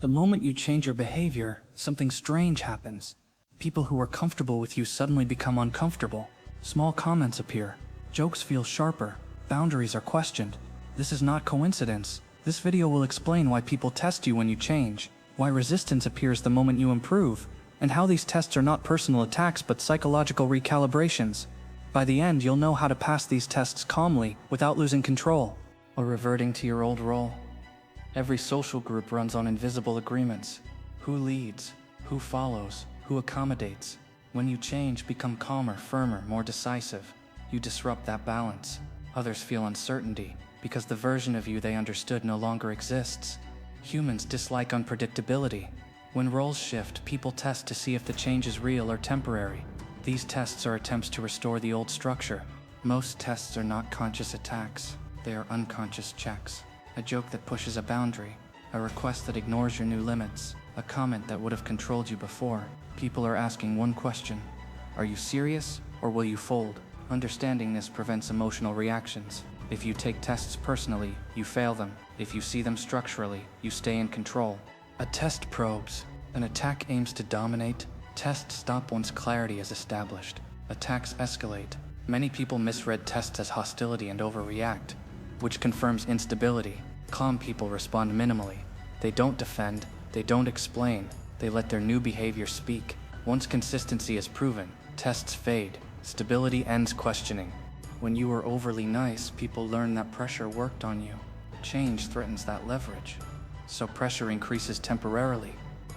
The moment you change your behavior, something strange happens. People who are comfortable with you suddenly become uncomfortable. Small comments appear. Jokes feel sharper. Boundaries are questioned. This is not coincidence. This video will explain why people test you when you change, why resistance appears the moment you improve, and how these tests are not personal attacks but psychological recalibrations. By the end, you'll know how to pass these tests calmly without losing control or reverting to your old role. Every social group runs on invisible agreements. Who leads? Who follows? Who accommodates? When you change, become calmer, firmer, more decisive. You disrupt that balance. Others feel uncertainty because the version of you they understood no longer exists. Humans dislike unpredictability. When roles shift, people test to see if the change is real or temporary. These tests are attempts to restore the old structure. Most tests are not conscious attacks. They are unconscious checks. A joke that pushes a boundary. A request that ignores your new limits. A comment that would have controlled you before. People are asking one question. Are you serious or will you fold? Understanding this prevents emotional reactions. If you take tests personally, you fail them. If you see them structurally, you stay in control. A test probes. An attack aims to dominate. Tests stop once clarity is established. Attacks escalate. Many people misread tests as hostility and overreact, which confirms instability. Calm people respond minimally. They don't defend, they don't explain, they let their new behavior speak. Once consistency is proven, tests fade. Stability ends questioning. When you are overly nice, people learn that pressure worked on you. Change threatens that leverage, so pressure increases temporarily.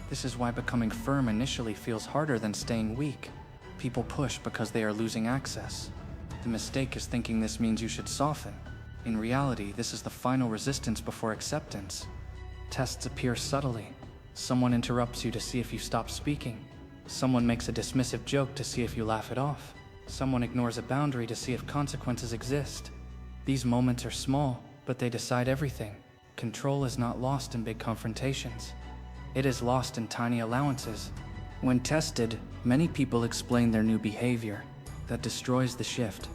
This is why becoming firm initially feels harder than staying weak. People push because they are losing access. The mistake is thinking this means you should soften. In reality, this is the final resistance before acceptance. Tests appear subtly. Someone interrupts you to see if you stop speaking. Someone makes a dismissive joke to see if you laugh it off. Someone ignores a boundary to see if consequences exist. These moments are small, but they decide everything. Control is not lost in big confrontations. It is lost in tiny allowances. When tested, many people explain their new behavior. That destroys the shift.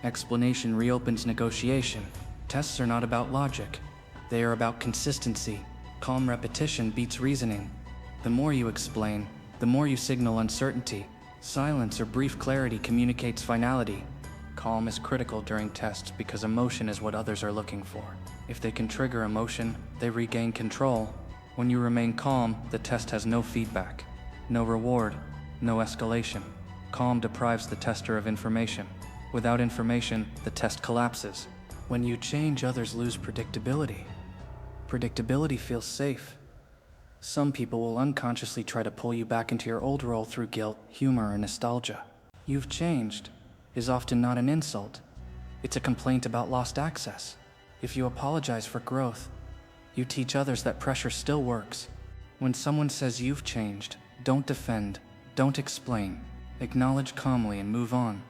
Explanation reopens negotiation. Tests are not about logic. They are about consistency. Calm repetition beats reasoning. The more you explain, the more you signal uncertainty. Silence or brief clarity communicates finality. Calm is critical during tests because emotion is what others are looking for. If they can trigger emotion, they regain control. When you remain calm, the test has no feedback, no reward, no escalation. Calm deprives the tester of information. Without information, the test collapses. When you change, others lose predictability. Predictability feels safe. Some people will unconsciously try to pull you back into your old role through guilt, humor, or nostalgia. You've changed is often not an insult. It's a complaint about lost access. If you apologize for growth, you teach others that pressure still works. When someone says you've changed, don't defend, don't explain. Acknowledge calmly and move on.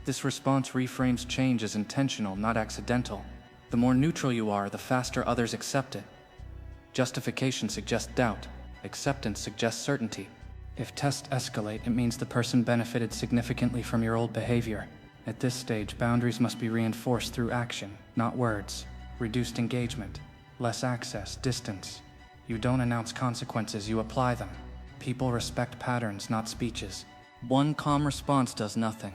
This response reframes change as intentional, not accidental. The more neutral you are, the faster others accept it. Justification suggests doubt. Acceptance suggests certainty. If tests escalate, it means the person benefited significantly from your old behavior. At this stage, boundaries must be reinforced through action, not words. Reduced engagement, less access, distance. You don't announce consequences, you apply them. People respect patterns, not speeches. One calm response does nothing.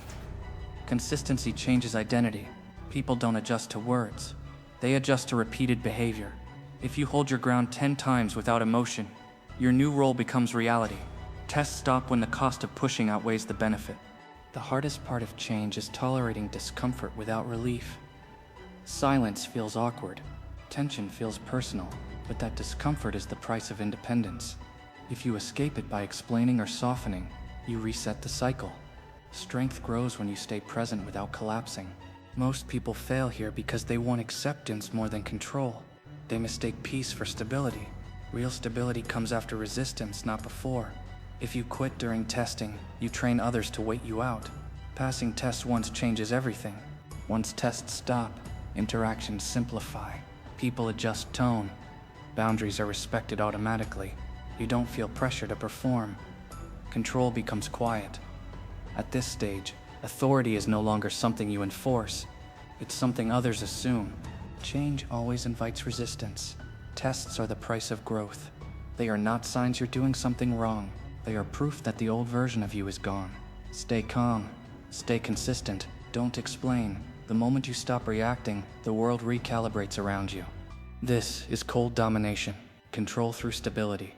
Consistency changes identity. People don't adjust to words. They adjust to repeated behavior. If you hold your ground 10 times without emotion, your new role becomes reality. Tests stop when the cost of pushing outweighs the benefit. The hardest part of change is tolerating discomfort without relief. Silence feels awkward. Tension feels personal, but that discomfort is the price of independence. If you escape it by explaining or softening, you reset the cycle. Strength grows when you stay present without collapsing. Most people fail here because they want acceptance more than control. They mistake peace for stability. Real stability comes after resistance, not before. If you quit during testing, you train others to wait you out. Passing tests once changes everything. Once tests stop, interactions simplify. People adjust tone. Boundaries are respected automatically. You don't feel pressure to perform. Control becomes quiet. At this stage, authority is no longer something you enforce. It's something others assume. Change always invites resistance. Tests are the price of growth. They are not signs you're doing something wrong. They are proof that the old version of you is gone. Stay calm. Stay consistent. Don't explain. The moment you stop reacting, the world recalibrates around you. This is Cold Domination. Control through stability.